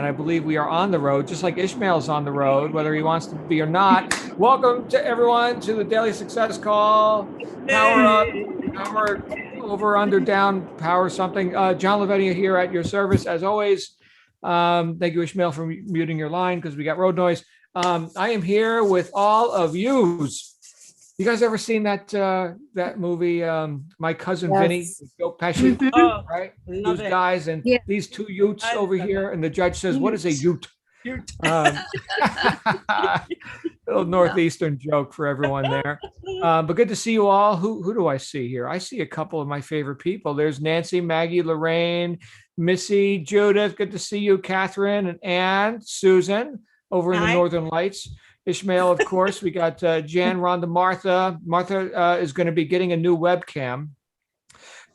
I believe we are on the road, just like Ishmael's on the road, whether he wants to be or not. Welcome to everyone to the Daily Success Call. Power up, power over, under, down, power something. John Lavinia here at your service, as always. Thank you, Ishmael, for muting your line because we got road noise. I am here with all of yous. You guys ever seen that movie, My Cousin Vinny, Yes. Joe Pesci, Oh, right? love These it. guys and Yeah. these two utes I over love here, and the judge says, "What is a ute?" You're Little northeastern joke for everyone there. But good to see you all. Who do I see here? I see a couple of my favorite people. There's Nancy, Maggie, Lorraine, Missy, Judith. Good to see you, Catherine, and Anne, Susan over in the Hi. Northern Lights. Ishmael, of course. We got Jan, Rhonda, Martha. Martha is going to be getting a new webcam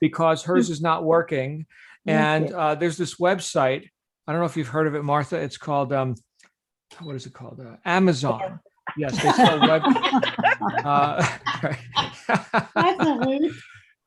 because hers is not working. And there's this website. I don't know if you've heard of it, Martha. It's called, what is it called? Amazon. Yes, they sell web. That's a hoot.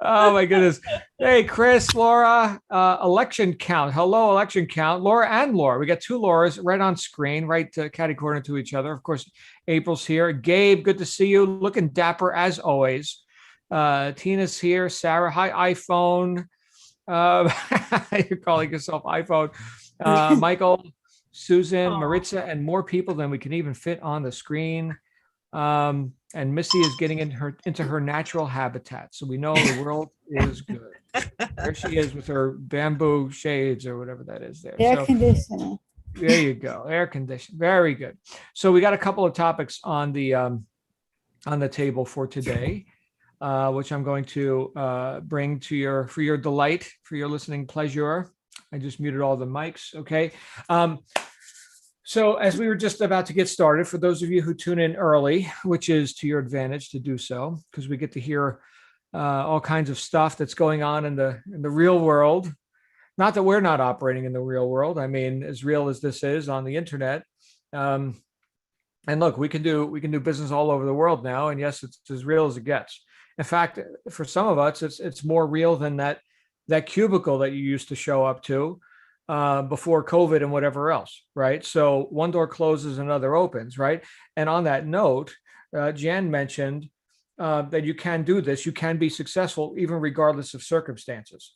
Oh my goodness. Hey, Chris, Laura, election count. Hello, election count. Laura and Laura. We got two Lauras right on screen, right catty corner to each other. Of course, April's here. Gabe, good to see you. Looking dapper as always. Tina's here. Sarah, hi, iPhone. You're calling yourself iPhone. Michael, Susan, Maritza, and more people than we can even fit on the screen. And Missy is getting into her natural habitat. So we know the world is good. There she is with her bamboo shades or whatever that is there. Air So conditioning. there you go. Air conditioning. Very good. So we got a couple of topics on the table for today, which I'm going to bring to for your delight, for your listening pleasure. I just muted all the mics. Okay. So as we were just about to get started, for those of you who tune in early, which is to your advantage to do so, because we get to hear all kinds of stuff that's going on in the real world. Not that we're not operating in the real world. I mean, as real as this is on the internet. And look, we can do business all over the world now. And yes, it's as real as it gets. In fact, for some of us, it's more real than that cubicle that you used to show up to before COVID and whatever else, right? So one door closes, another opens, right? And on that note, Jan mentioned that you can do this. You can be successful even regardless of circumstances.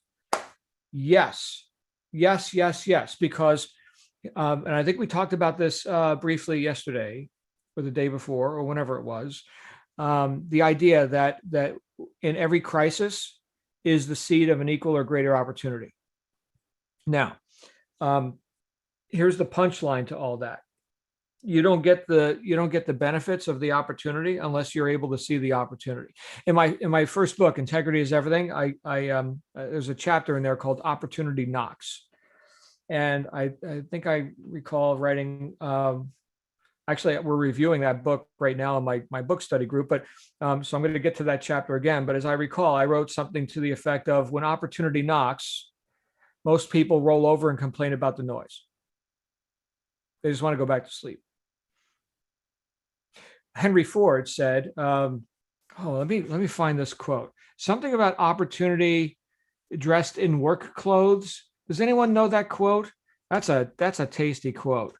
Yes, yes, yes, yes. Because, and I think we talked about this briefly yesterday or the day before or whenever it was, the idea that in every crisis is the seed of an equal or greater opportunity. Now, here's the punchline to all that. You don't get the benefits of the opportunity unless you're able to see the opportunity. In my first book, Integrity is Everything, I there's a chapter in there called Opportunity Knocks. And I think I recall writing, actually, we're reviewing that book right now in my book study group, but so I'm going to get to that chapter again. But as I recall, I wrote something to the effect of, when opportunity knocks, most people roll over and complain about the noise. They just want to go back to sleep. Henry Ford said, let me find this quote. Something about opportunity dressed in work clothes. Does anyone know that quote? That's a tasty quote.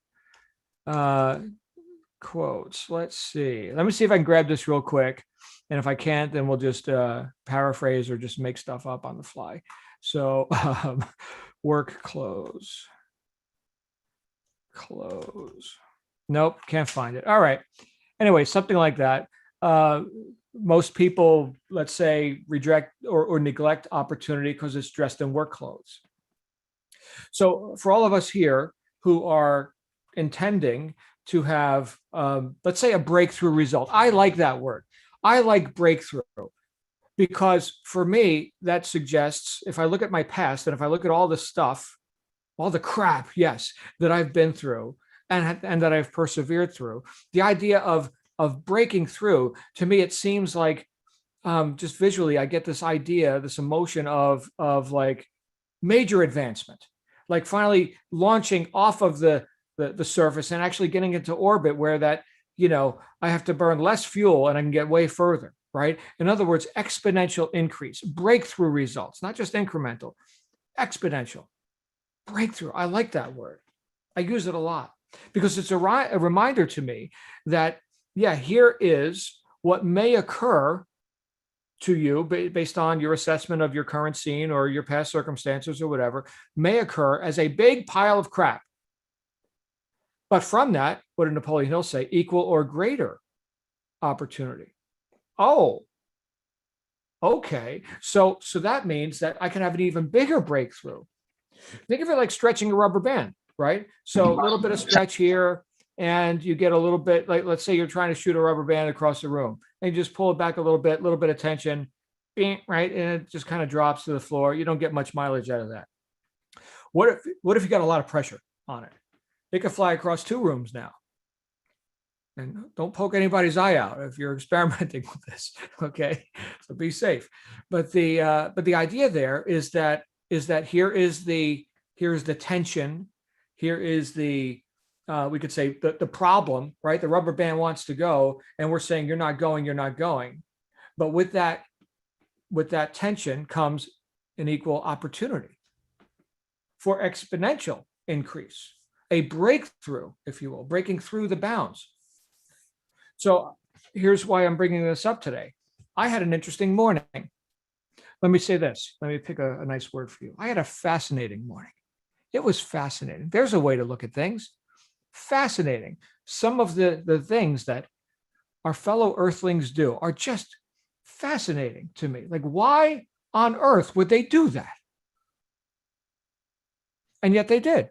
Quotes. Let's see. Let me see if I can grab this real quick. And if I can't, then we'll just paraphrase or just make stuff up on the fly. So work clothes. Nope, can't find it. All right. Anyway, something like that. Most people, let's say, reject or neglect opportunity because it's dressed in work clothes. So for all of us here who are intending to have, let's say, a breakthrough result. I like that word. I like breakthrough. Because for me, that suggests, if I look at my past and if I look at all the stuff, all the crap, yes, that I've been through and that I've persevered through, the idea of breaking through, to me, it seems like, just visually, I get this idea, this emotion of like major advancement, like finally launching off of the surface and actually getting into orbit where that, I have to burn less fuel and I can get way further. Right? In other words, exponential increase, breakthrough results, not just incremental, exponential, breakthrough. I like that word. I use it a lot because it's a reminder to me that, yeah, here is what may occur to you based on your assessment of your current scene or your past circumstances or whatever, may occur as a big pile of crap. But from that, what did Napoleon Hill say? Equal or greater opportunity. Oh, okay. So that means that I can have an even bigger breakthrough. Think of it like stretching a rubber band, right? So a little bit of stretch here, and you get a little bit, like, let's say you're trying to shoot a rubber band across the room, and you just pull it back a little bit of tension, right? And it just kind of drops to the floor. You don't get much mileage out of that. What if you got a lot of pressure on it? It could fly across 2 rooms now. And don't poke anybody's eye out if you're experimenting with this, okay? So be safe. But the idea there is that here's the tension, here is the we could say the problem, right? The rubber band wants to go, and we're saying you're not going. But with that tension comes an equal opportunity for exponential increase, a breakthrough, if you will, breaking through the bounds. So here's why I'm bringing this up today. I had an interesting morning. Let me say this. Let me pick a nice word for you. I had a fascinating morning. It was fascinating. There's a way to look at things. Fascinating. Some of the things that our fellow earthlings do are just fascinating to me. Like, why on earth would they do that? And yet they did.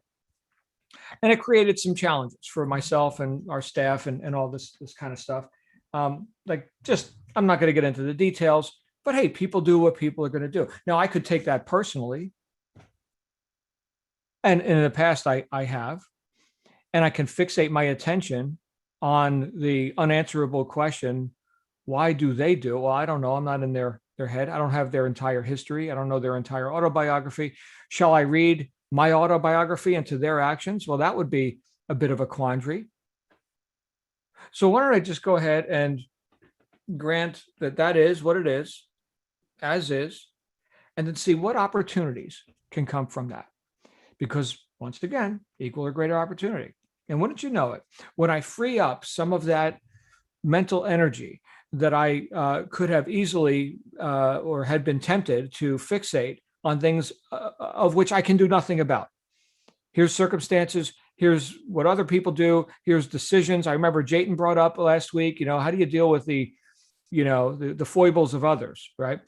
And it created some challenges for myself and our staff and all this kind of stuff. I'm not going to get into the details, but hey, people do what people are going to do. Now, I could take that personally. And in the past, I have. And I can fixate my attention on the unanswerable question, why do they do? Well, I don't know. I'm not in their head. I don't have their entire history. I don't know their entire autobiography. Shall I read my autobiography into their actions? Well, that would be a bit of a quandary. So why don't I just go ahead and grant that is what it is, as is, and then see what opportunities can come from that. Because once again, equal or greater opportunity. And wouldn't you know it, when I free up some of that mental energy that I could have easily or had been tempted to fixate on things of which I can do nothing about. Here's circumstances. Here's what other people do. Here's decisions. I remember Jayton brought up last week, how do you deal with the foibles of others, right?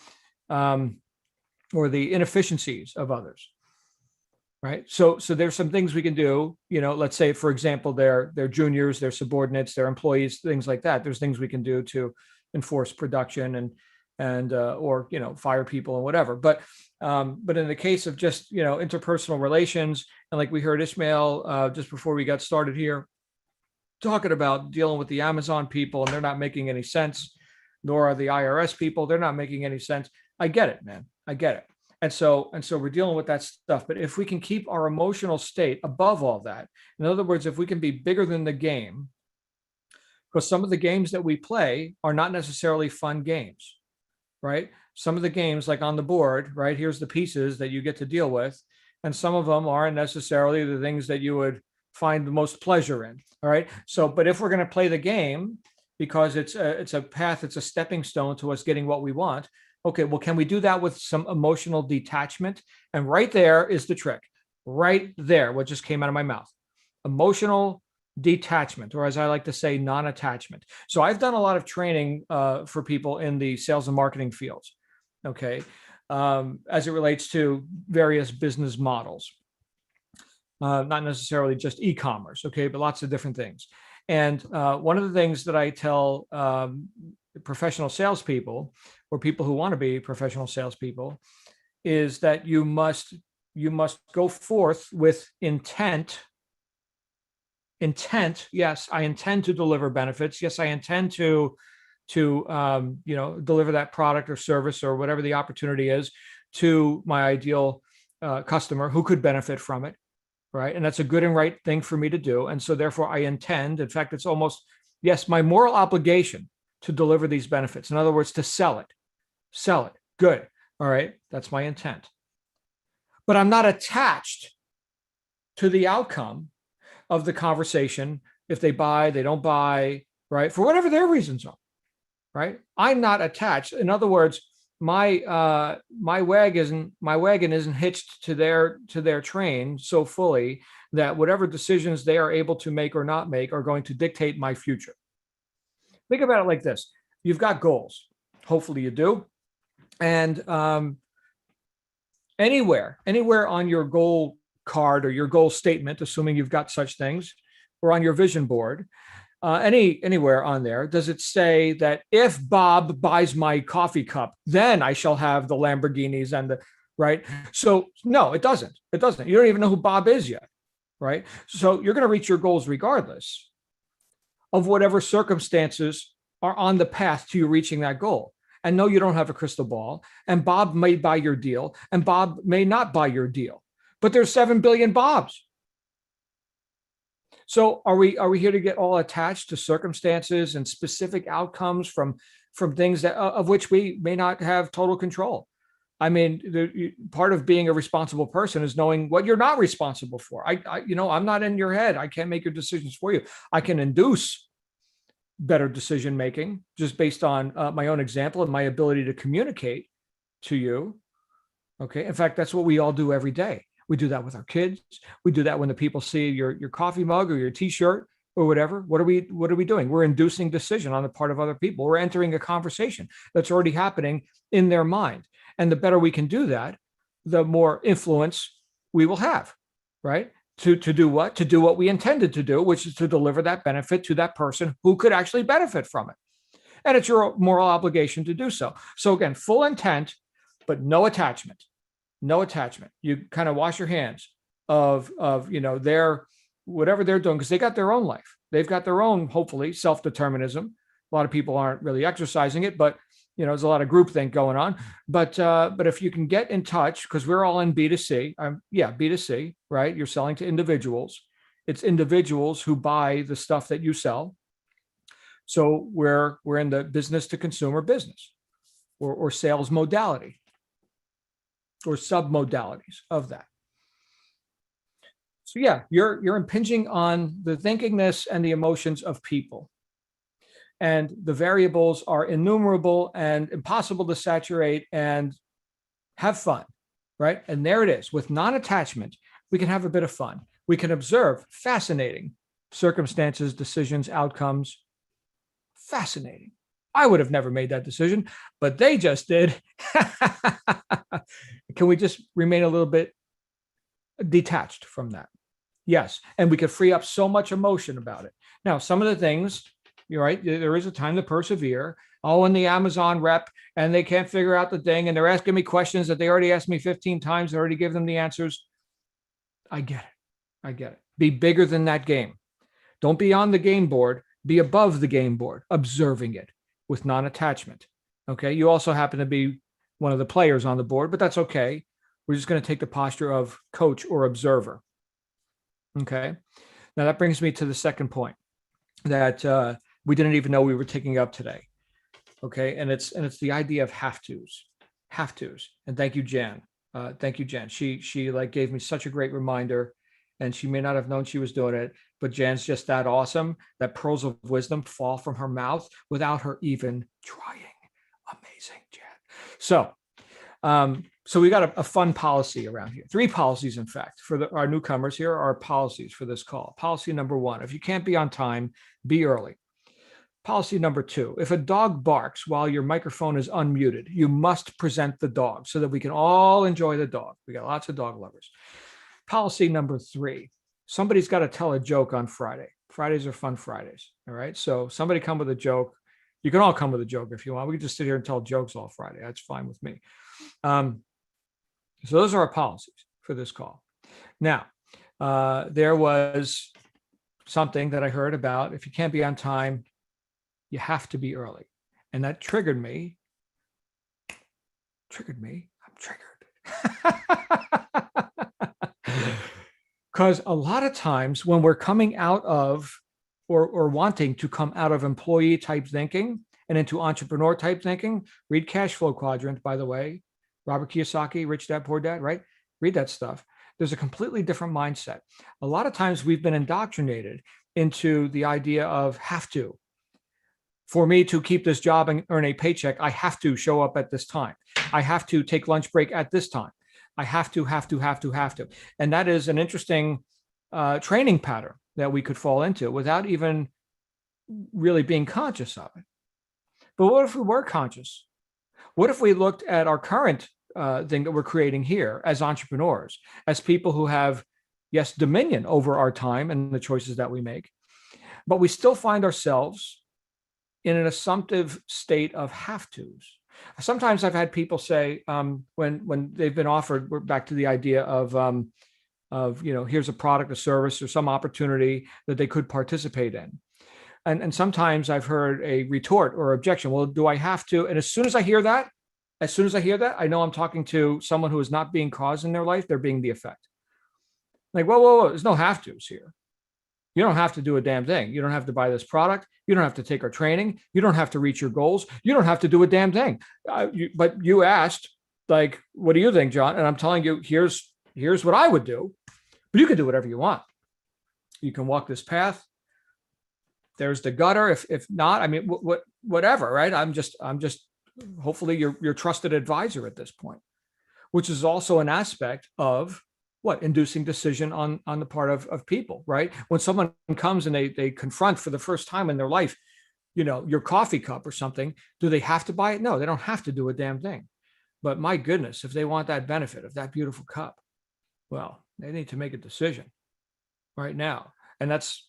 Or the inefficiencies of others, right? So there's some things we can do, let's say, for example, they're juniors, they're subordinates, they're employees, things like that. There's things we can do to enforce production and or fire people and whatever. But in the case of just interpersonal relations, and like we heard Ishmael just before we got started here talking about dealing with the Amazon people, and they're not making any sense, nor are the IRS people. They're not making any sense. I get it, man. I get it. And so we're dealing with that stuff. But if we can keep our emotional state above all that, in other words, if we can be bigger than the game, because some of the games that we play are not necessarily fun games, right? Some of the games, like on the board, right? Here's the pieces that you get to deal with. And some of them aren't necessarily the things that you would find the most pleasure in. All right. So, but if we're going to play the game because it's a path, it's a stepping stone to us getting what we want. Okay, well, can we do that with some emotional detachment? And right there is the trick. Right there, what just came out of my mouth. Emotional detachment, or as I like to say, non-attachment. So I've done a lot of training for people in the sales and marketing fields, okay, as it relates to various business models. Not necessarily just e-commerce, okay, but lots of different things. And one of the things that I tell professional salespeople, or people who want to be professional salespeople, is that you must go forth with intent. Yes, I intend to deliver benefits. Yes, I intend to deliver that product or service or whatever the opportunity is to my ideal customer who could benefit from it, right? And that's a good and right thing for me to do. And so therefore I intend, in fact, it's almost, yes, my moral obligation to deliver these benefits. In other words, to sell it. Good. All right. That's my intent. But I'm not attached to the outcome, of the conversation. If they buy, they don't buy, right? For whatever their reasons are, right? I'm not attached. In other words, my wagon isn't hitched to their train so fully that whatever decisions they are able to make or not make are going to dictate my future. Think about it like this: you've got goals. Hopefully, you do, and anywhere on your goal card or your goal statement, assuming you've got such things, or on your vision board, anywhere on there, does it say that if Bob buys my coffee cup, then I shall have the Lamborghinis and the right? So no, it doesn't. It doesn't. You don't even know who Bob is yet, right? So you're going to reach your goals regardless of whatever circumstances are on the path to you reaching that goal. And no, you don't have a crystal ball. And Bob may buy your deal, and Bob may not buy your deal. But there's 7 billion Bobs. So are we here to get all attached to circumstances and specific outcomes from things that of which we may not have total control? I mean, part of being a responsible person is knowing what you're not responsible for. I'm not in your head. I can't make your decisions for you. I can induce better decision making just based on my own example and my ability to communicate to you. Okay. In fact, that's what we all do every day. We do that with our kids. We do that when the people see your coffee mug or your t-shirt or whatever. What are we doing? We're inducing decision on the part of other people. We're entering a conversation that's already happening in their mind. And the better we can do that, the more influence we will have, right? To do what? To do what we intended to do, which is to deliver that benefit to that person who could actually benefit from it. And it's your moral obligation to do so. So again, full intent, but no attachment. No attachment. You kind of wash your hands of their whatever they're doing, because they got their own life. They've got their own, hopefully, self-determinism. A lot of people aren't really exercising it, but there's a lot of groupthink going on. But if you can get in touch, because we're all in B2C, B2C, right? You're selling to individuals. It's individuals who buy the stuff that you sell. So we're in the business to consumer business, or sales modality, or submodalities of that. So yeah, you're impinging on the thinkingness and the emotions of people. And the variables are innumerable and impossible to saturate, and have fun, right? And there it is. With non-attachment, we can have a bit of fun. We can observe fascinating circumstances, decisions, outcomes. Fascinating. I would have never made that decision, but they just did. Can we just remain a little bit detached from that? Yes. And we could free up so much emotion about it. Now, some of the things, you're right, there is a time to persevere. Oh, and the Amazon rep, and they can't figure out the thing, and they're asking me questions that they already asked me 15 times. I already gave them the answers. I get it. Be bigger than that game. Don't be on the game board. Be above the game board, observing it with non-attachment. Okay. You also happen to be one of the players on the board, but that's okay. We're just going to take the posture of coach or observer. Okay. Now that brings me to the second point that we didn't even know we were taking up today. Okay. And it's the idea of have tos. And thank you, Jan. She like gave me such a great reminder, and she may not have known she was doing it, but Jan's just that awesome that pearls of wisdom fall from her mouth without her even trying. Amazing, Jan. So we got a fun policy around here. 3 policies, in fact, for our newcomers. Here are policies for this call. Policy number 1, if you can't be on time, be early. Policy number 2, if a dog barks while your microphone is unmuted, you must present the dog so that we can all enjoy the dog. We got lots of dog lovers. Policy number 3, somebody's got to tell a joke on Friday. Fridays are fun Fridays. All right. So somebody come with a joke. You can all come with a joke if you want. We can just sit here and tell jokes all Friday. That's fine with me. So those are our policies for this call. Now, there was something that I heard about. If you can't be on time, you have to be early. And that triggered me. I'm triggered. Because a lot of times when we're coming out of or wanting to come out of employee type thinking and into entrepreneur type thinking, read Cash Flow Quadrant, by the way, Robert Kiyosaki, Rich Dad, Poor Dad, right? Read that stuff. there's a completely different mindset. A lot of times we've been indoctrinated into the idea of have to. For me to keep this job and earn a paycheck, I have to show up at this time. I have to take lunch break at this time. I have to. And that is an interesting training pattern that we could fall into without even really being conscious of it. But what if we were conscious? What if we looked at our current thing that we're creating here as entrepreneurs, as people who have, yes, dominion over our time and the choices that we make, but we still find ourselves in an assumptive state of have tos. Sometimes I've had people say when they've been offered, we're back to the idea of here's a product, a service, or some opportunity that they could participate in. And sometimes I've heard a retort or objection. Well, do I have to? And as soon as I hear that, I know I'm talking to someone who is not being cause in their life. They're being the effect. Like, whoa. There's no have tos here. You don't have to do a damn thing. You don't have to buy this product. You don't have to take our training. You don't have to reach your goals. You don't have to do a damn thing. But you asked, like, what do you think, John? And I'm telling you, here's what I would do. But you can do whatever you want. You can walk this path. There's the gutter. If not, I mean, whatever, right? I'm just hopefully your trusted advisor at this point, which is also an aspect of inducing decision on the part of people, right? When someone comes and they confront for the first time in their life, your coffee cup or something, do they have to buy it? No, they don't have to do a damn thing. But my goodness, if they want that benefit of that beautiful cup, well, they need to make a decision right now. And that's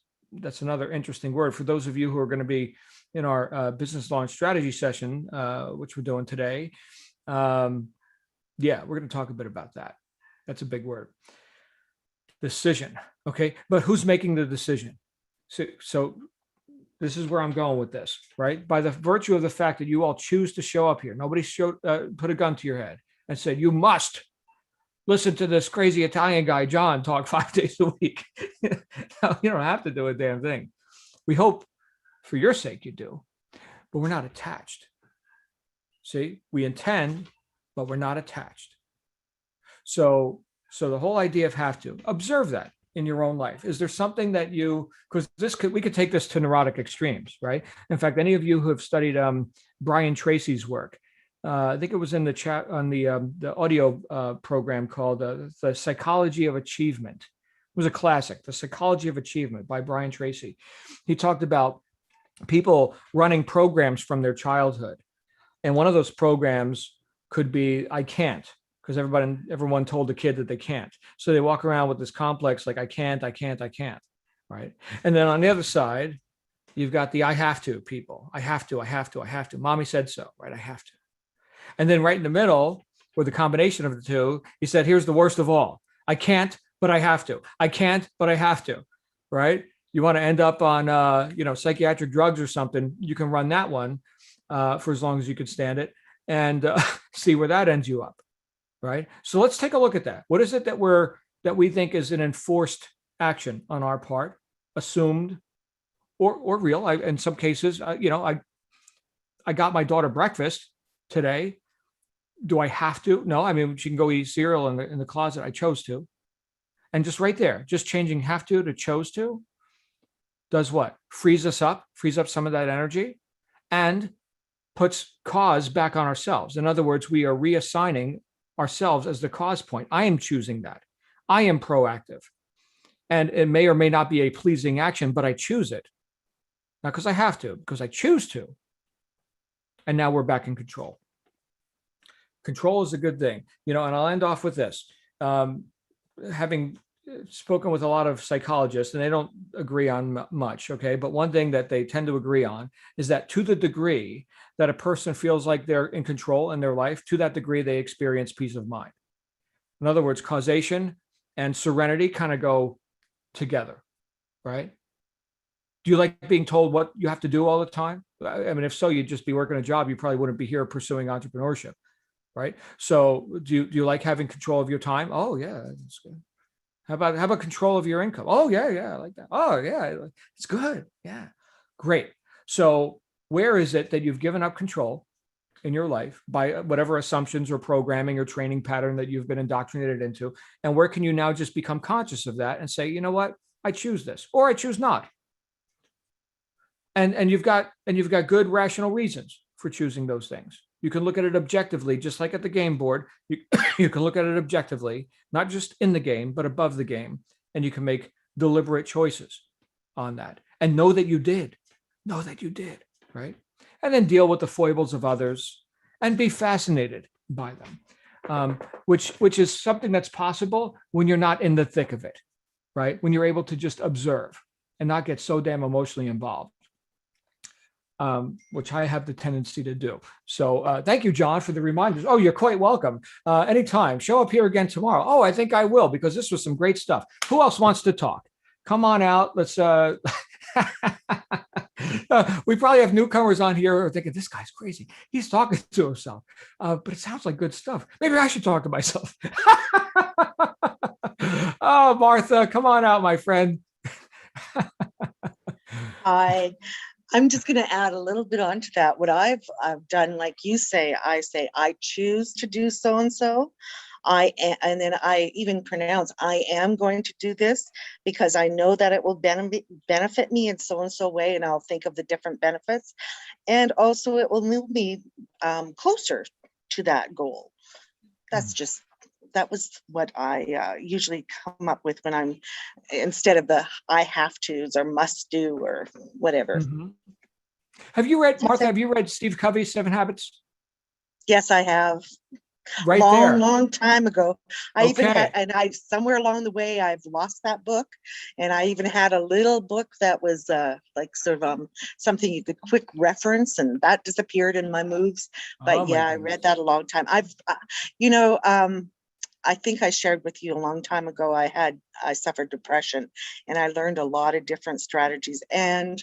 another interesting word for those of you who are going to be in our business launch strategy session, which we're doing today. We're going to talk a bit about that. That's a big word. Decision. Okay. But who's making the decision? So this is where I'm going with this, right? By the virtue of the fact that you all choose to show up here, nobody put a gun to your head and said, you must listen to this crazy Italian guy, John, talk 5 days a week. No, you don't have to do a damn thing. We hope for your sake you do, but we're not attached. See, we intend, but we're not attached. So the whole idea of have to, observe that in your own life. Is there something that because we could take this to neurotic extremes, right? In fact, any of you who have studied Brian Tracy's work, I think it was in the chat on the audio program called The Psychology of Achievement. It was a classic, The Psychology of Achievement by Brian Tracy. He talked about people running programs from their childhood. And one of those programs could be, I can't. Because everyone told the kid that they can't. So they walk around with this complex, like I can't, right? And then on the other side, you've got the I have to people. I have to. Mommy said so, right? I have to. And then right in the middle, with the combination of the two, he said, here's the worst of all. I can't, but I have to. I can't, but I have to, right? You want to end up on, psychiatric drugs or something, you can run that one for as long as you can stand it and see where that ends you up. Right. So let's take a look at that. What is it that we think is an enforced action on our part, assumed or real? In some cases, I got my daughter breakfast today. Do I have to? No. I mean, she can go eat cereal in the closet. I chose to. And just right there, just changing have to chose to does what? Frees up some of that energy and puts cause back on ourselves. In other words, we are reassigning ourselves as the cause point. I am choosing that. I am proactive. And it may or may not be a pleasing action, but I choose it. Not because I have to, because I choose to. And now we're back in control. Control is a good thing. And I'll end off with this. Having spoken with a lot of psychologists, and they don't agree on much, okay? But one thing that they tend to agree on is that to the degree that a person feels like they're in control in their life, to that degree, they experience peace of mind. In other words, causation and serenity kind of go together, right? Do you like being told what you have to do all the time? I mean, if so, you'd just be working a job. You probably wouldn't be here pursuing entrepreneurship, right? So do you like having control of your time? Oh, yeah, that's good. How about control of your income? Oh, yeah, I like that. Oh, yeah, it's good. Yeah, great. So where is it that you've given up control in your life by whatever assumptions or programming or training pattern that you've been indoctrinated into? And where can you now just become conscious of that and say, you know what, I choose this, or I choose not. And you've got good rational reasons for choosing those things. You can look at it objectively, just like at the game board. You can look at it objectively, not just in the game, but above the game. And you can make deliberate choices on that and know that you did. Know that you did, right? And then deal with the foibles of others and be fascinated by them, which is something that's possible when you're not in the thick of it, right? When you're able to just observe and not get so damn emotionally involved. Which I have the tendency to do. So thank you, John, for the reminders. Oh, you're quite welcome. Anytime. Show up here again tomorrow. Oh, I think I will, because this was some great stuff. Who else wants to talk? Come on out. Let's. We probably have newcomers on here who are thinking, this guy's crazy. He's talking to himself. But it sounds like good stuff. Maybe I should talk to myself. Oh, Martha, come on out, my friend. I'm just going to add a little bit onto that. What I've done, like you say, I choose to do so and so. And then I even pronounce I am going to do this because I know that it will benefit me in so and so way, and I'll think of the different benefits, and also it will move me closer to that goal. That was what I usually come up with when I'm, instead of the I have to's or must do or whatever. Mm-hmm. Have you read, Martha, have you read Steve Covey's 7 Habits? Yes, I have. Right there. Long time ago. I even Okay. had, and I somewhere along the way I've lost that book, and I even had a little book that was like sort of something you could quick reference, and that disappeared in my moves. But Oh, yeah, I read that a long time. I think I shared with you a long time ago, I suffered depression, and I learned a lot of different strategies. And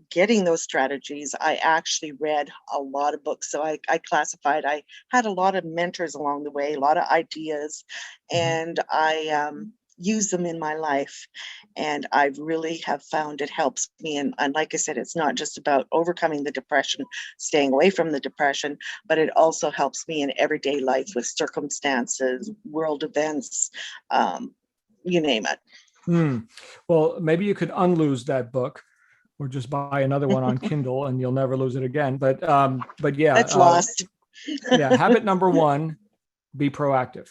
getting those strategies, I actually read a lot of books. So I classified, I had a lot of mentors along the way, a lot of ideas, and I use them in my life. And I really have found it helps me. And like I said, it's not just about overcoming the depression, staying away from the depression, but it also helps me in everyday life with circumstances, world events, you name it. Well, maybe you could unlose that book or just buy another one on Kindle and you'll never lose it again. But yeah, That's lost. Yeah. Habit number 1, be proactive.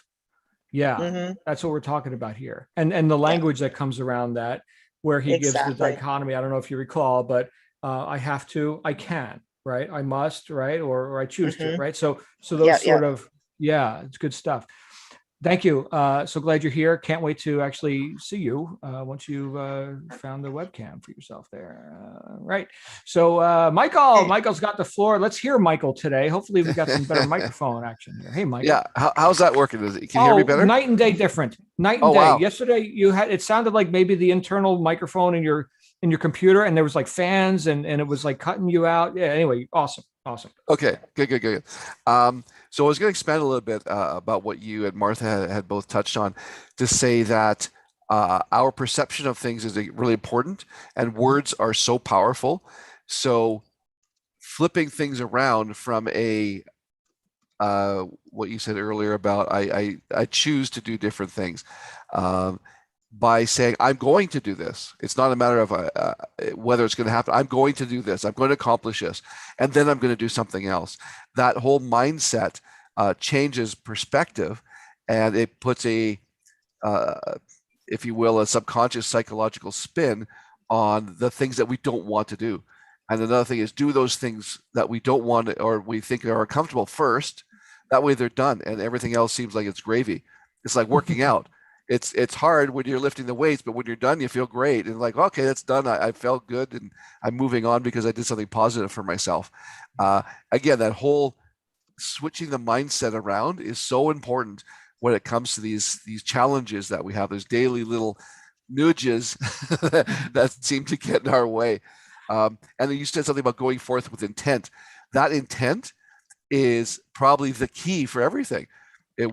Yeah. Mm-hmm. That's what we're talking about here. And the language that comes around that, where he gives the dichotomy. I don't know if you recall, but I have to, I can, right? I must, right? Or I choose to, right? So those sort of, it's good stuff. Thank you. So glad you're here. Can't wait to actually see you once you've found the webcam for yourself there. Right. So Michael's got the floor. Let's hear Michael today. Hopefully we got some better microphone action here. Hey, Michael. Yeah. How's that working? Can you hear me better? Night and day different. Night and day. Wow. Yesterday it sounded like maybe the internal microphone in your computer, and there was like fans and it was like cutting you out. Yeah. Anyway, awesome. Okay, good. So I was going to expand a little bit about what you and Martha had both touched on, to say that our perception of things is really important, and words are so powerful. So flipping things around from what you said earlier about I choose to do different things. By saying, I'm going to do this. It's not a matter of whether it's going to happen. I'm going to do this. I'm going to accomplish this. And then I'm going to do something else. That whole mindset changes perspective, and it puts if you will, a subconscious psychological spin on the things that we don't want to do. And another thing is, do those things that we don't want or we think are uncomfortable first. That way they're done, and everything else seems like it's gravy. It's like working out. It's hard when you're lifting the weights, but when you're done, you feel great. And like, okay, that's done. I felt good, and I'm moving on because I did something positive for myself. Again, that whole switching the mindset around is so important when it comes to these challenges that we have. There's daily little nudges that seem to get in our way. And then you said something about going forth with intent. That intent is probably the key for everything.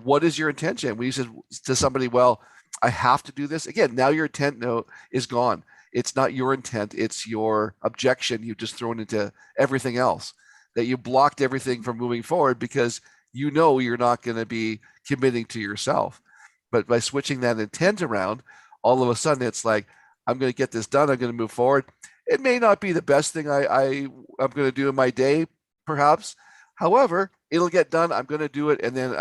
What is your intention? When you said to somebody, well, I have to do this, again, now your intent is gone. It's not your intent, it's your objection you've just thrown into everything else. that you blocked everything from moving forward because you know you're not going to be committing to yourself. But by switching that intent around, all of a sudden it's like, I'm going to get this done. I'm going to move forward. It may not be the best thing I'm going to do in my day, perhaps. However, it'll get done. I'm going to do it, and then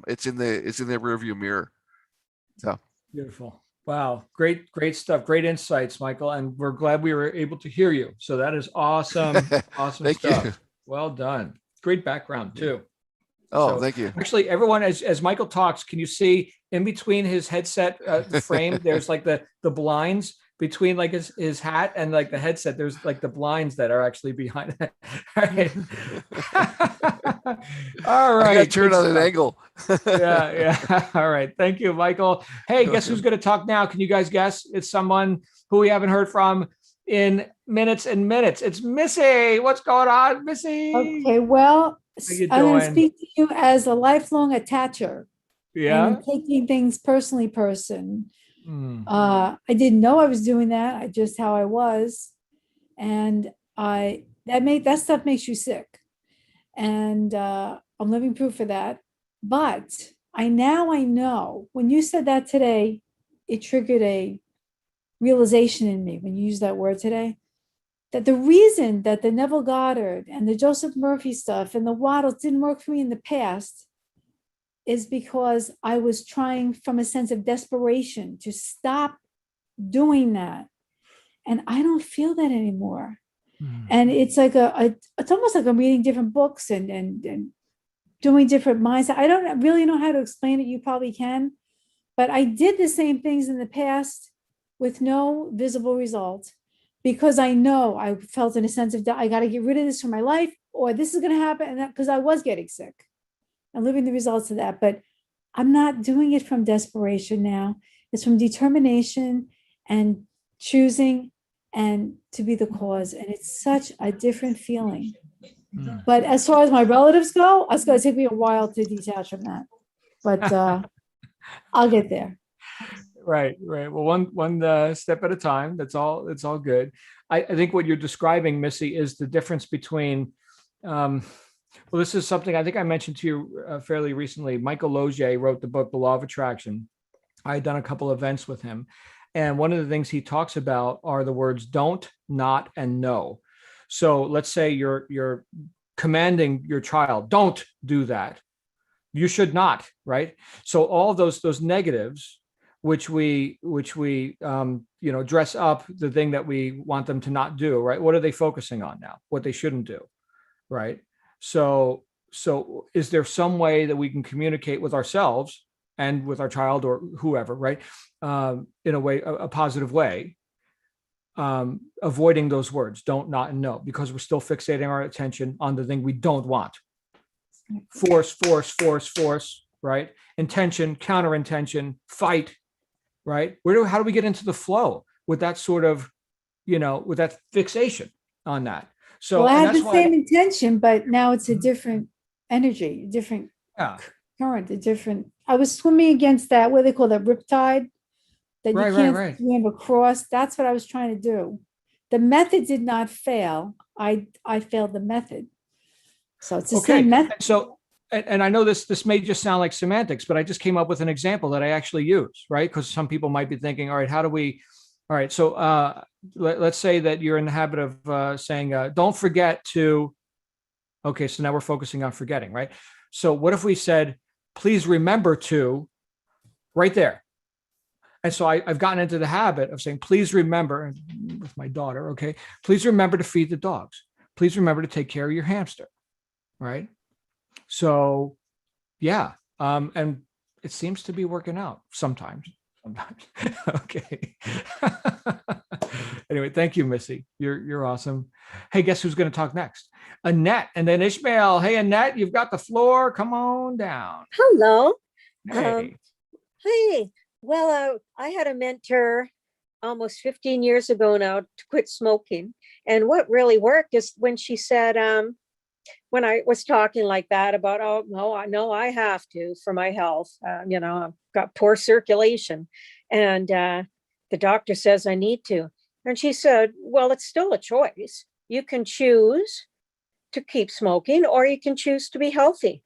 it's in the rearview mirror. So Beautiful. Wow. Great stuff. Great insights, Michael. And we're glad we were able to hear you. So that is awesome. Awesome Thank stuff. you. Well done. Great background too. Oh, So, thank you. Actually, everyone, as Michael talks, can you see in between his headset frame, there's like the blinds between like his hat and like the headset. There's like the blinds that are actually behind it. All right. All right. I got to turn Good on an stuff. angle. Yeah. All right. Thank you, Michael. Hey, guess who's going to talk now? Can you guys guess? It's someone who we haven't heard from in minutes and minutes. It's Missy. What's going on, Missy? Okay, well, How you I'm going to doing? speak to you as a lifelong attacher Yeah. and taking things personally person. Hmm. I didn't know I was doing that. I just how I was. And that stuff makes you sick. And I'm living proof of that. But I know when you said that today, it triggered a realization in me when you used that word today, that the reason that the Neville Goddard and the Joseph Murphy stuff and the Waddles didn't work for me in the past is because I was trying from a sense of desperation to stop doing that. And I don't feel that anymore. And it's like it's almost like I'm reading different books and doing different minds. I don't really know how to explain it. You probably can, but I did the same things in the past with no visible result because I know I felt in a sense of I got to get rid of this from my life or this is going to happen. And that because I was getting sick and living the results of that, but I'm not doing it from desperation now. It's from determination and choosing and to be the cause. And it's such a different feeling. But as far as my relatives go, it's going to take me a while to detach from that. But I'll get there. Right. Well, one step at a time. That's all. It's all good. I think what you're describing, Missy, is the difference between. Well, this is something I think I mentioned to you fairly recently. Michael Logier wrote the book, The Law of Attraction. I had done a couple events with him. And one of the things he talks about are the words don't, not, and no. So let's say you're commanding your child, don't do that. You should not, right? So all those negatives, which we dress up the thing that we want them to not do, right? What are they focusing on now? What they shouldn't do, right? So is there some way that we can communicate with ourselves and with our child or whoever, right? In a way, a positive way, avoiding those words, don't, not, and no, because we're still fixating our attention on the thing we don't want. Force, right? Intention, counter-intention, fight, right? How do we get into the flow with that sort of, with that fixation on that? So I had the same intention, but now it's a different energy, a different current, I was swimming against that, what they call that riptide, that you can't swim across. That's what I was trying to do. The method did not fail. I failed the method. So it's the same method. So, and I know this may just sound like semantics, but I just came up with an example that I actually use, right? Because some people might be thinking, all right, all right, so let's say that you're in the habit of saying, don't forget to, okay, so now we're focusing on forgetting, right? So what if we said, please remember to, right there. And so I've gotten into the habit of saying, please remember, with my daughter, okay, please remember to feed the dogs. Please remember to take care of your hamster, right? So, yeah, and it seems to be working out sometimes. Okay. Anyway, thank you, Missy. You're awesome. Hey, guess who's going to talk next? Annette, and then Ishmael. Hey, Annette, you've got the floor. Come on down. Hello. Hey. Hey. Well, I had a mentor almost 15 years ago now to quit smoking. And what really worked is when she said, when I was talking like that about, oh, no, I have to for my health. I've got poor circulation. And the doctor says I need to. And she said, well, it's still a choice. You can choose to keep smoking, or you can choose to be healthy.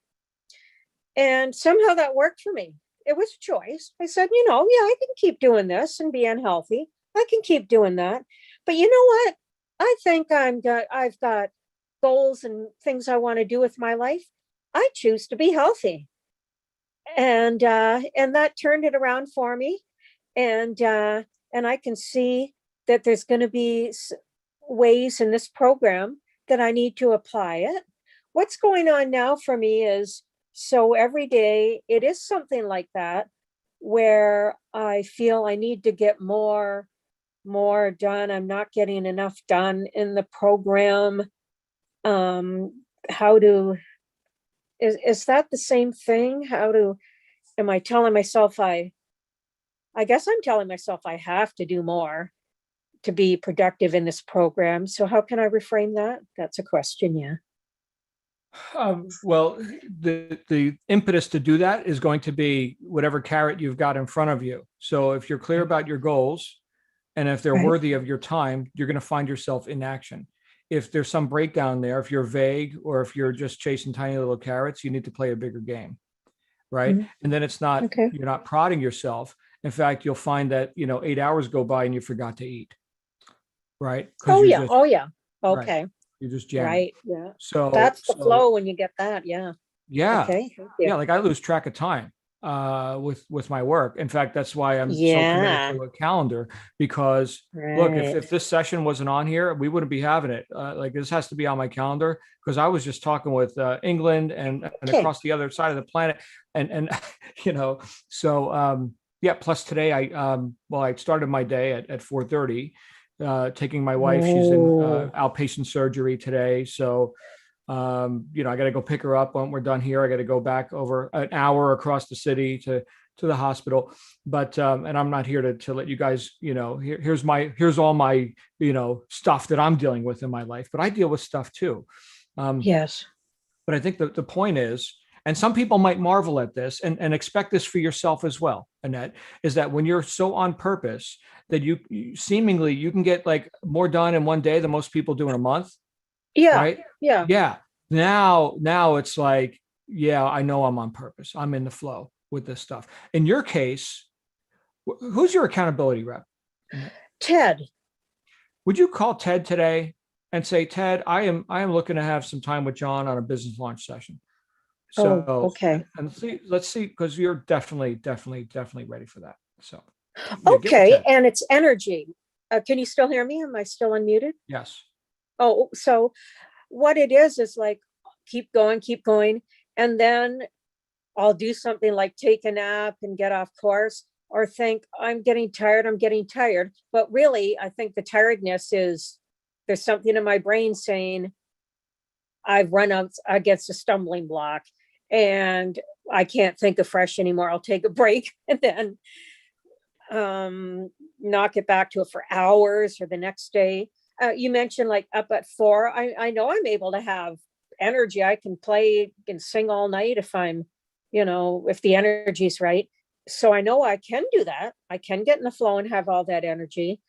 And somehow that worked for me. It was a choice. I said, yeah, I can keep doing this and be unhealthy. I can keep doing that. But you know what? I think I've got goals and things I want to do with my life. I choose to be healthy. And that turned it around for me. And I can see that there's going to be ways in this program that I need to apply it. What's going on now for me is, so every day it is something like that, where I feel I need to get more done. I'm not getting enough done in the program. Is that the same thing? Am I telling myself I guess I'm telling myself I have to do more to be productive in this program. So how can I reframe that? That's a question. Yeah. Well, the impetus to do that is going to be whatever carrot you've got in front of you. So if you're clear about your goals, and if they're Right. worthy of your time, you're going to find yourself in action. If there's some breakdown there, if you're vague, or if you're just chasing tiny little carrots, you need to play a bigger game, right? Mhm. And then it's not, Okay. you're not prodding yourself. In fact, you'll find that, 8 hours go by and you forgot to eat, right? 'Cause Oh you're yeah. just- Oh yeah. right. Okay. You're just jamming. Right. Yeah. So That's the flow when you get that. Yeah. Yeah. Okay. Thank you. Yeah, like I lose track of time with my work. In fact, that's why I'm so Yeah. committed to a calendar, because look, if this session wasn't on here, we wouldn't be having it. Like this has to be on my calendar, because I was just talking with England and Okay. across the other side of the planet, and so yeah. Plus today I started my day at 4:30, taking my wife. She's in Oh. outpatient surgery today, so. I got to go pick her up when we're done here. I got to go back over an hour across the city to the hospital. But and I'm not here to let you guys, here's all my, stuff that I'm dealing with in my life. But I deal with stuff too. Yes. But I think the point is, and some people might marvel at this and expect this for yourself as well, Annette, is that when you're so on purpose that you seemingly you can get like more done in one day than most people do in a month. Yeah. Right. Yeah. Yeah. Now it's like, yeah, I know I'm on purpose. I'm in the flow with this stuff. In your case, who's your accountability rep? Ted. Would you call Ted today and say, Ted, I am looking to have some time with John on a business launch session. So, okay. And let's see, because you're definitely ready for that. So, yeah, get with Okay. Ted. And it's energy. Can you still hear me? Am I still unmuted? Yes. Oh, so what it is like, keep going. And then I'll do something like take a nap and get off course, or think I'm getting tired. But really, I think the tiredness is there's something in my brain saying I've run up against a stumbling block and I can't think afresh anymore. I'll take a break and then knock it back to it for hours or the next day. You mentioned like up at 4. I know I'm able to have energy. I can play and sing all night if I'm, if the energy's right. So I know I can do that. I can get in the flow and have all that energy.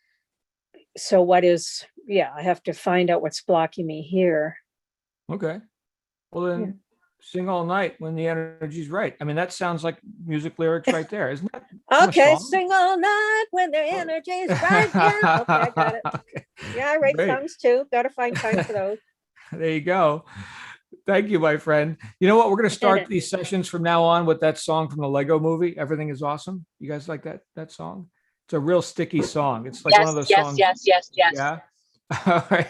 So I have to find out what's blocking me here. Okay. Well, then sing all night when the energy's right. I mean, that sounds like music lyrics right there, isn't it? Okay, sing all night when the energy's right. Yeah, okay, I got it. Okay. Yeah, I write Great. songs too. Got to find time for those. There you go. Thank you, my friend. You know what? We're going to start these sessions from now on with that song from the Lego movie. Everything is awesome. You guys like that song? It's a real sticky song. It's like one of those songs. Yes. Yeah. All right.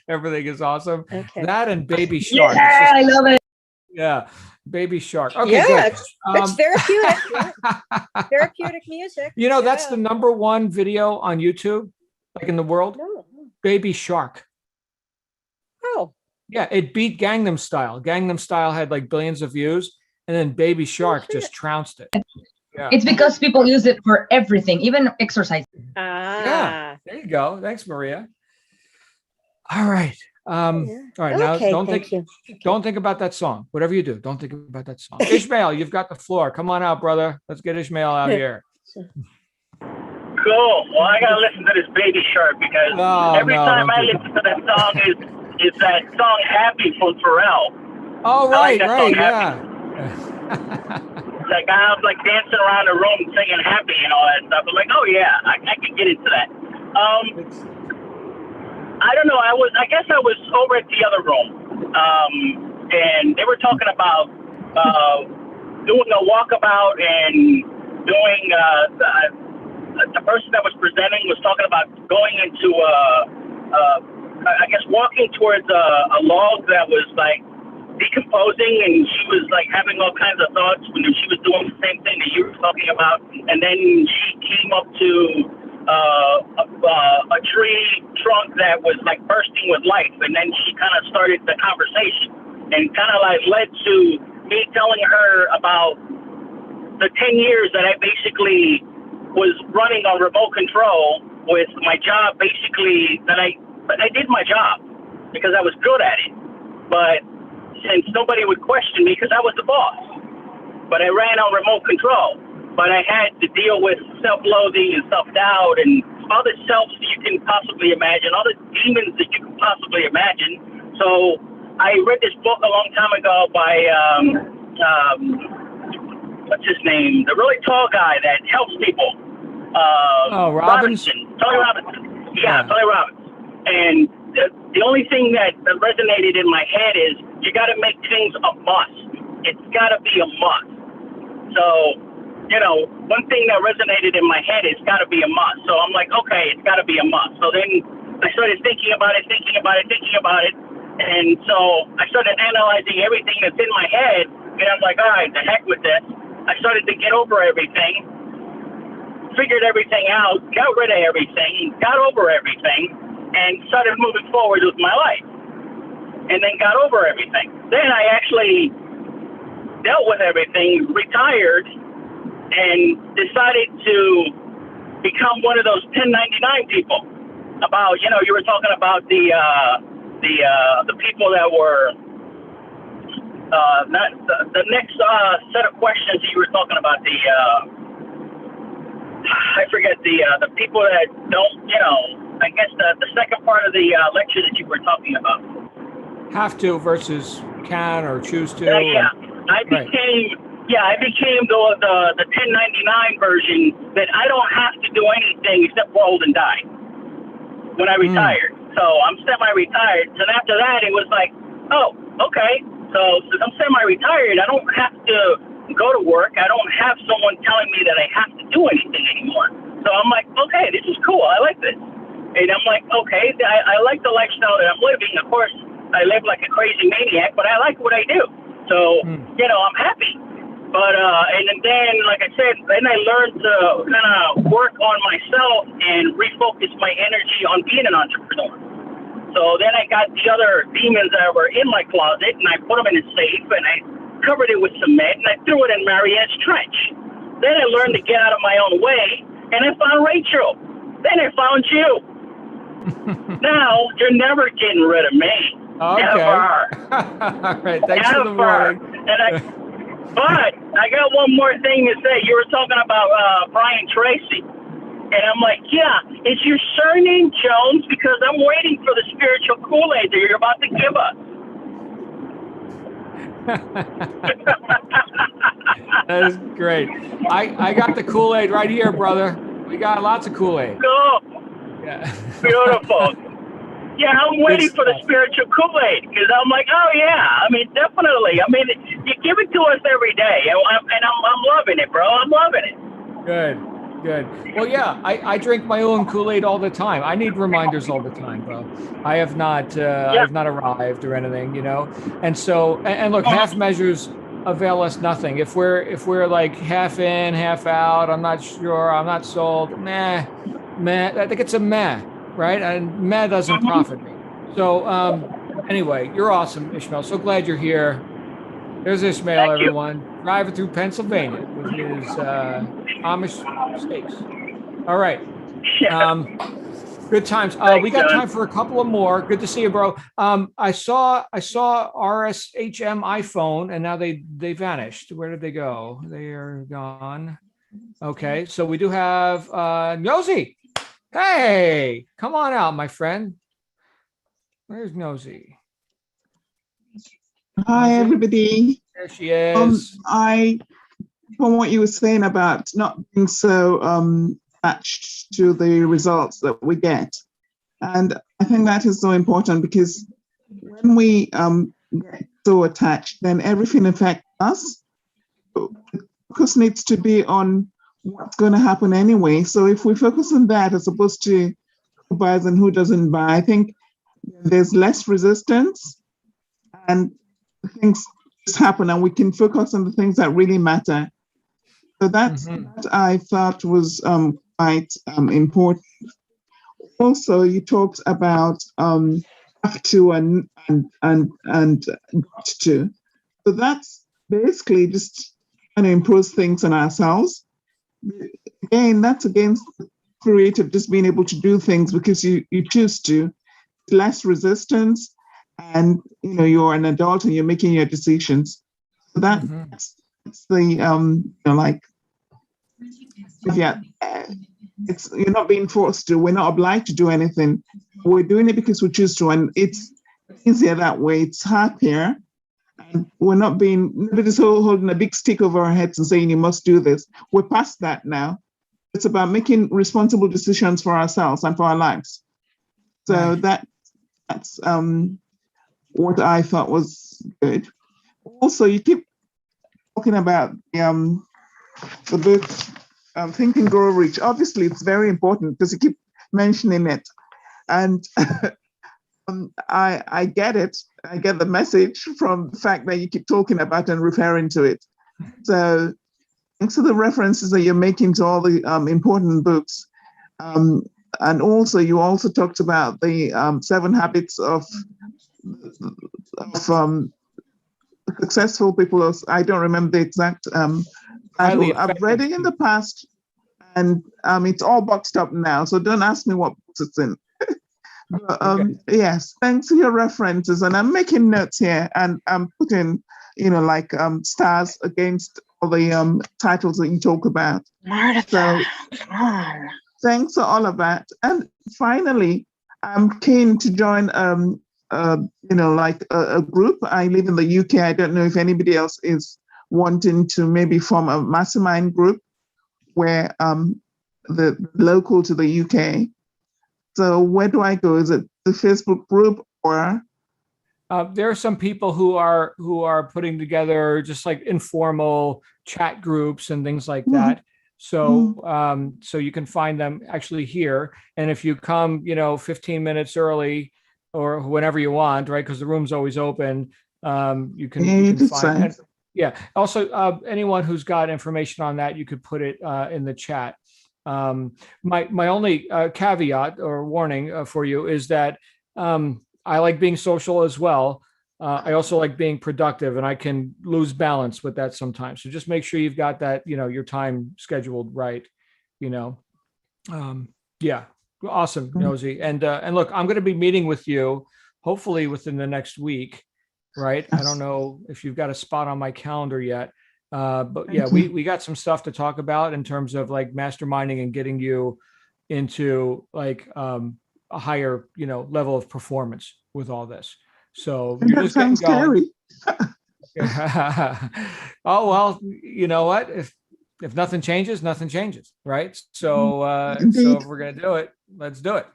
Everything is awesome. Okay. That and Baby Shark. Yeah, I love it. Yeah. Baby Shark. Okay. Yeah, good. it's therapeutic. Yeah. Therapeutic music. That's Yeah. the #1 video on YouTube, like in the world. No. Baby Shark. Oh. Yeah, it beat Gangnam Style. Gangnam Style had like billions of views, and then Baby Shark just trounced it. Yeah. It's because people use it for everything, even exercise. Yeah. There you go. Thanks, Maria. All right. All right. Now Okay, don't thank think you. don't think about that song. Whatever you do, don't think about that song. Ishmael, you've got the floor. Come on out, brother. Let's get Ishmael out here. Cool. Well, I gotta listen to this Baby Shark because every time I listen to that song is that song "Happy" from Pharrell. Oh, I like right, that song, right, It's like I was like dancing around the room singing "Happy" and all that stuff. I'm like, oh yeah, I can get into that. I don't know. I guess I was over at the other room, and they were talking about doing a walkabout and doing. The person that was presenting was talking about going into I guess walking towards a log that was like decomposing, and she was like having all kinds of thoughts when she was doing the same thing that you were talking about, and then she came up to a tree trunk that was like bursting with life, and then she kind of started the conversation and kind of like led to me telling her about the 10 years that I basically was running on remote control with my job. Basically that I did my job because I was good at it, but since nobody would question me because I was the boss, but I ran on remote control. But I had to deal with self-loathing and self-doubt and all the selves that you can possibly imagine, all the demons that you can possibly imagine. So I read this book a long time ago by, what's his name? The really tall guy that helps people. Robbins? Tony Robbins. Yeah, Tony Robbins. And the only thing that resonated in my head is you got to make things a must. It's got to be a must. So, you know, one thing that resonated in my head is got to be a must. So I'm like, okay, it's got to be a must. So then I started thinking about it. And so I started analyzing everything that's in my head. And I'm like, all right, the heck with this. I started to get over everything, figured everything out, got rid of everything, got over everything, and started moving forward with my life. And then got over everything. Then I actually dealt with everything, retired, and decided to become one of those 1099 people. About, you know, you were talking about the people that were not the next set of questions you were talking about. I forget the people that don't, you know. I guess the second part of the lecture that you were talking about. Have to versus can or choose to. Yeah. I became the 1099 version that I don't have to do anything except roll and die when I retired. So I'm semi-retired. And after that, it was like, oh, okay. So since I'm semi-retired, I don't have to go to work. I don't have someone telling me that I have to do anything anymore. So I'm like, okay, this is cool. I like this. And I'm like, okay, I like the lifestyle that I'm living. Of course, I live like a crazy maniac, but I like what I do. So, you know, I'm happy. But, and then, like I said, then I learned to kind of work on myself and refocus my energy on being an entrepreneur. So then I got the other demons that were in my closet, and I put them in a safe, and I covered it with cement, and I threw it in Mariette's trench. Then I learned to get out of my own way, and I found Rachel. Then I found you. Now, you're never getting rid of me. Okay. Never. All right. Thanks for the warning. But I got one more thing to say. You were talking about Brian Tracy. And I'm like, yeah, is your surname Jones? Because I'm waiting for the spiritual Kool-Aid that you're about to give us. That is great. I got the Kool-Aid right here, brother. We got lots of Kool-Aid. Cool. Yeah. Beautiful. Yeah, I'm waiting for the spiritual Kool-Aid because I'm like, oh yeah, I mean, definitely. I mean, you give it to us every day, and I'm loving it, bro. I'm loving it. Good. Well, yeah, I drink my own Kool-Aid all the time. I need reminders all the time, bro. I have not arrived or anything, you know. And so, and look, half measures avail us nothing. If we're like half in, half out, I'm not sure, I'm not sold. Meh. I think it's a meh. Right? And meh doesn't profit me. So anyway, you're awesome, Ishmael. So glad you're here. There's Ishmael, everyone. Driving through Pennsylvania with his Amish steaks. All right. Good times. We got time for a couple of more. Good to see you, bro. I saw RSHM iPhone, and now they vanished. Where did they go? They are gone. Okay. So we do have Josie. Hey, come on out, my friend. Where's Nosy? Hi, Nosy? everybody. There she is. From what you were saying about not being so attached to the results that we get, and I think that is so important because when we get so attached, then everything affects us. Focus needs to be on what's going to happen anyway. So if we focus on that as opposed to who buys and who doesn't buy, I think there's less resistance and things just happen and we can focus on the things that really matter. So that's what I thought was quite important. Also, you talked about have to and got to. So that's basically just trying to impose things on ourselves. Again, that's against the spirit of just being able to do things because you choose to. Less resistance, and you're an adult and you're making your decisions. So that's the like, yeah, it's you're not being forced to. We're not obliged to do anything. We're doing it because we choose to, and it's easier that way. It's happier, and we're not being nobody's holding a big stick over our heads and saying you must do this. We're past that now. It's about making responsible decisions for ourselves and for our lives. So that's what I thought was good. Also, you keep talking about the book Think and Grow Rich. Obviously, it's very important because you keep mentioning it, and I get it. I get the message from the fact that you keep talking about and referring to it. So thanks for the references that you're making to all the important books. And also, you also talked about the 7 habits of successful people. I don't remember the exact title. I've read it in the past, and it's all boxed up now. So don't ask me what books it's in. But, yes, thanks for your references. And I'm making notes here, and I'm putting, like stars against all the titles that you talk about. Martha, come on. Thanks for all of that. And finally, I'm keen to join, like a group. I live in the UK. I don't know if anybody else is wanting to maybe form a mastermind group where the local to the UK. So where do I go? Is it the Facebook group or? There are some people who are putting together just like informal chat groups and things like that. So so you can find them actually here. And if you come, 15 minutes early or whenever you want, right? Because the room's always open. You can find it. Yeah. Also, anyone who's got information on that, you could put it in the chat. My only caveat or warning for you is that I like being social as well. I also like being productive, and I can lose balance with that sometimes. So just make sure you've got that, your time scheduled right. Yeah, awesome, Nosy. And look, I'm going to be meeting with you hopefully within the next week, right? I don't know if you've got a spot on my calendar yet, but yeah, we got some stuff to talk about in terms of like masterminding and getting you into like a higher, level of performance with all this. So you're just getting going. Oh, well, you know what? If nothing changes, nothing changes, right? So so if we're gonna do it, let's do it.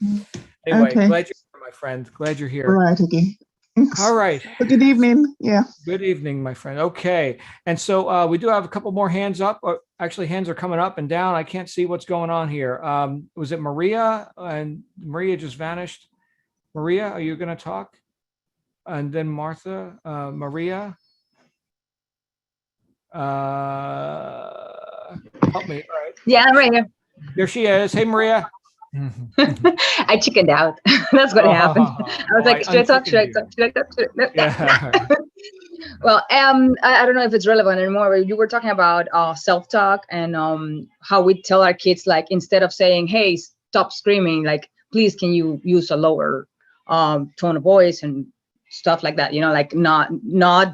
Anyway, glad you're here, my friend. Glad you're here. All right, okay. Thanks. All right. Good evening. Yeah. Good evening, my friend. Okay. And so we do have a couple more hands up. Or actually, hands are coming up and down. I can't see what's going on here. Was it Maria? And Maria just vanished. Maria, are you going to talk? And then Martha, Maria. Help me. All right. Yeah, I'm right here. There she is. Hey, Maria. I chickened out. That's what happened. I was like, should I talk? Yeah. Well, I don't know if it's relevant anymore, but you were talking about self-talk and how we tell our kids, like, instead of saying, hey, stop screaming, like, please, can you use a lower tone of voice and stuff like that, like not,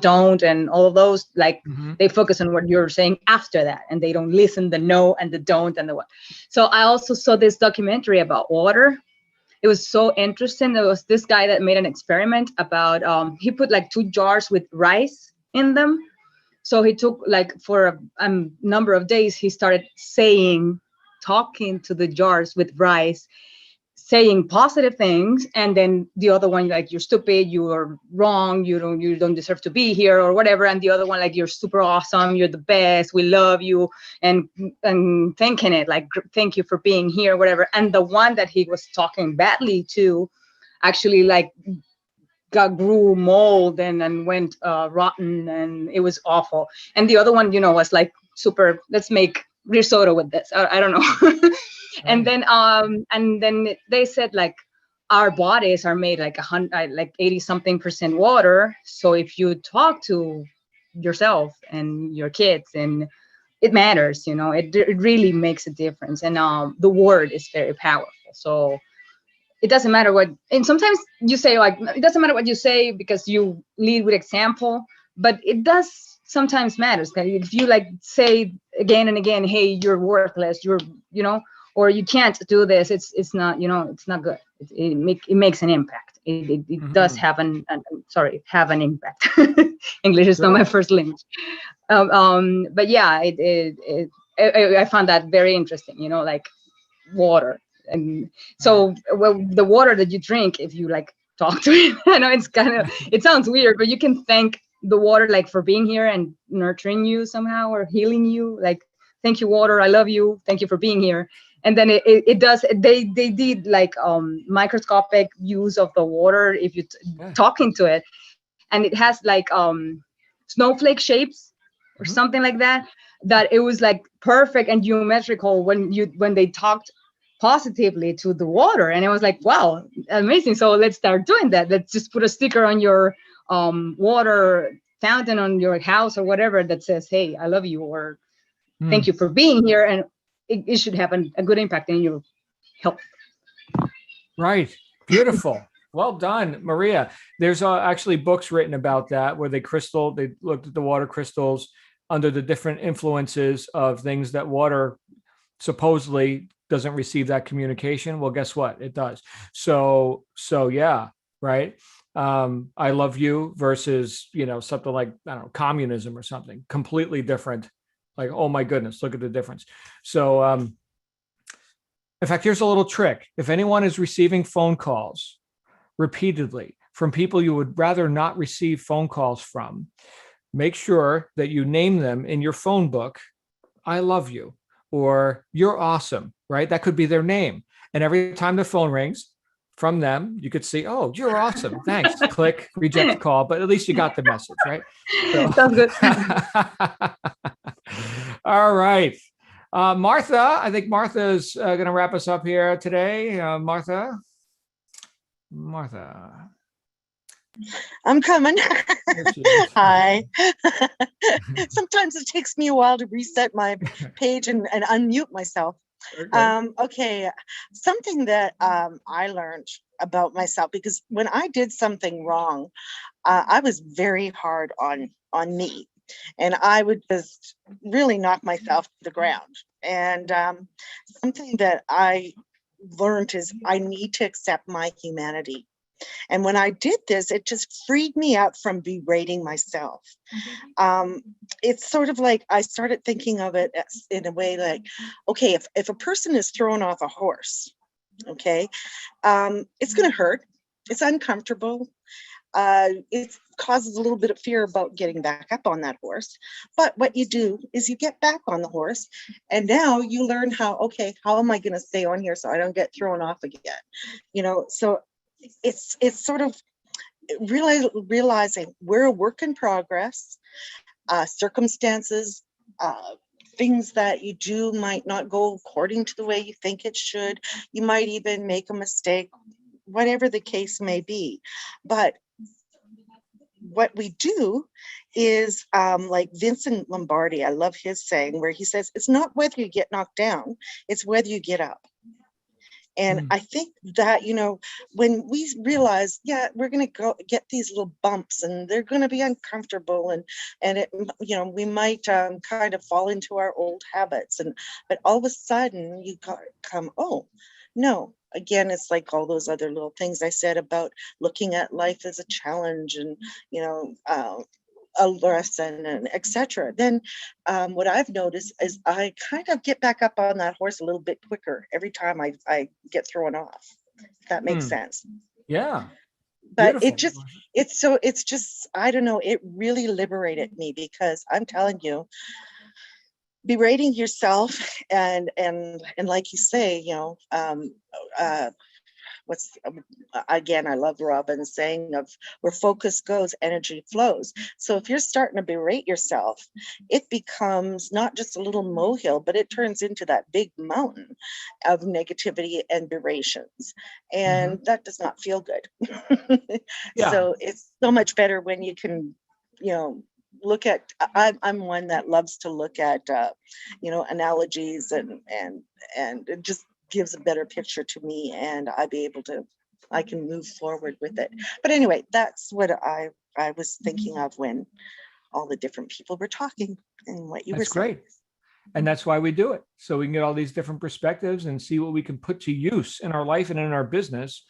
don't, and all of those, like they focus on what you're saying after that, and they don't listen the no and the don't and the what. So I also saw this documentary about water, it was so interesting. There was this guy that made an experiment about, he put like 2 jars with rice in them. So he took like for a number of days, he started talking to the jars with rice, saying positive things, and then the other one like, you're stupid, you are wrong, you don't deserve to be here or whatever, and the other one like, you're super awesome, you're the best, we love you, and thanking it like, thank you for being here, whatever. And the one that he was talking badly to actually like grew mold and went rotten, and it was awful. And the other one, was like super, let's make risotto with this. I don't know. And then they said like, our bodies are made like 80 something % water. So if you talk to yourself and your kids, and it matters, it really makes a difference. And the word is very powerful. So it doesn't matter what, and sometimes you say like, it doesn't matter what you say because you lead with example, but it does sometimes matters. If you like say again and again, hey, you're worthless, or you can't do this, it's not, it's not good. It makes an impact. It does have an impact. English is not my first language. But yeah, I found that very interesting, like water. And so, well, the water that you drink, if you like talk to it, I know it sounds weird, but you can thank the water like for being here and nurturing you somehow, or healing you. Like, thank you, water, I love you, thank you for being here. And then it does. They did like microscopic use of the water if you talking to it, and it has like snowflake shapes or something like that. That it was like perfect and geometrical when they talked positively to the water, and it was like, wow, amazing. So let's start doing that. Let's just put a sticker on your water fountain on your house or whatever that says, hey, I love you, or thank you for being here, and it should have a good impact in your health. Right. Beautiful. Well done, Maria. There's actually books written about that where they looked at the water crystals under the different influences of things that water supposedly doesn't receive that communication. Well, guess what? It does. So yeah, right. I love you versus, something like, I don't know, communism or something completely different. Like, oh my goodness, look at the difference. So, in fact, here's a little trick. If anyone is receiving phone calls repeatedly from people you would rather not receive phone calls from, make sure that you name them in your phone book. I love you, or you're awesome, right? That could be their name. And every time the phone rings from them, you could see, oh, you're awesome. Thanks. Click, reject the call, but at least you got the message, right? So. Sounds good. All right. Martha, I think Martha is going to wrap us up here today. Martha. I'm coming. Hi. Sometimes it takes me a while to reset my page and unmute myself. Okay. Something that I learned about myself, because when I did something wrong, I was very hard on me, and I would just really knock myself to the ground. And something that I learned is I need to accept my humanity. And when I did this, it just freed me up from berating myself. It's sort of like I started thinking of it in a way like, okay, if a person is thrown off a horse, okay, it's going to hurt. It's uncomfortable. It causes a little bit of fear about getting back up on that horse. But what you do is you get back on the horse, and now you learn how am I going to stay on here so I don't get thrown off again? So it's sort of realizing we're a work in progress. Circumstances, things that you do might not go according to the way you think it should. You might even make a mistake, whatever the case may be. But what we do is like Vincent Lombardi, I love his saying where he says, it's not whether you get knocked down, it's whether you get up. And I think that, when we realize, we're going to go get these little bumps and they're going to be uncomfortable, and it, we might kind of fall into our old habits. But all of a sudden you come, oh, no, again, it's like all those other little things I said about looking at life as a challenge and, you know, a lesson and etc. Then what I've noticed is I kind of get back up on that horse a little bit quicker every time I get thrown off. If that makes sense. Yeah. But Beautiful. it's just, I don't know, it really liberated me, because I'm telling you, berating yourself and like you say, you know, again, I love Robin's saying of where focus goes, energy flows. So if you're starting to berate yourself, it becomes not just a little molehill, but it turns into that big mountain of negativity and berations. And that does not feel good. Yeah. So it's so much better when you can, you know, look at, I'm one that loves to look at, you know, analogies and it just gives a better picture to me, and I can move forward with it. But anyway, that's what I was thinking of when all the different people were talking and what you were saying. Great. And that's why we do it. So we can get all these different perspectives and see what we can put to use in our life and in our business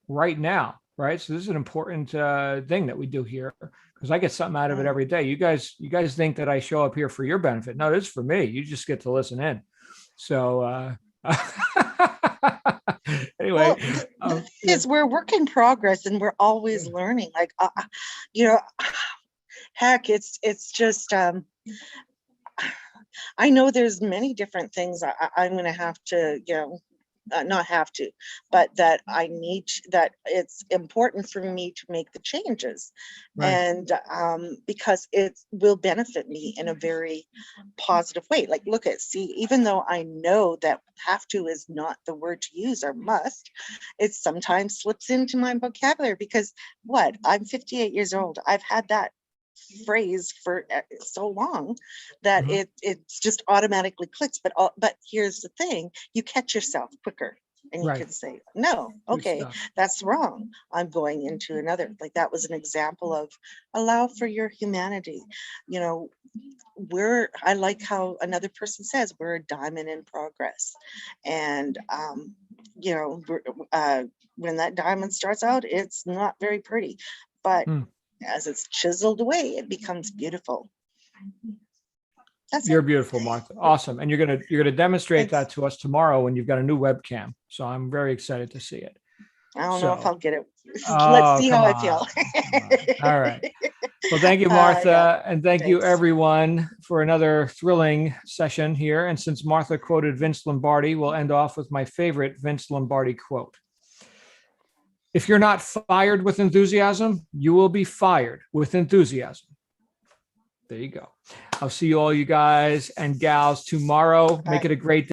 right now. Right. So this is an important thing that we do here, because I get something out of it every day. You guys think that I show up here for your benefit. No, this is for me. You just get to listen in. So anyway, is we're work in progress and we're always learning. Like, you know, heck, it's just, I know there's many different things I'm going to have to, you know, not have to, but that I need, that it's important for me to make the changes. And because it will benefit me in a very positive way. Like, look at, see, even though I know that have to is not the word to use, or must, it sometimes slips into my vocabulary, because what, I'm 58 years old. I've had that phrase for so long that it's just automatically clicks. But here's the thing, you catch yourself quicker and you can say, no, okay, that's wrong, I'm going into another. Like, that was an example of allow for your humanity. You know, I like how another person says we're a diamond in progress. And you know, when that diamond starts out, it's not very pretty, but as it's chiseled away, it becomes beautiful. You're beautiful, Martha. Awesome. And you're gonna demonstrate that to us tomorrow when you've got a new webcam. So I'm very excited to see it. I don't know if I'll get it. Oh, let's see how I feel. All right. Well, thank you, Martha. And thank you, everyone, for another thrilling session here. And since Martha quoted Vince Lombardi, we'll end off with my favorite Vince Lombardi quote. If you're not fired with enthusiasm, you will be fired with enthusiasm. There you go. I'll see you all, you guys and gals, tomorrow. Make it a great day.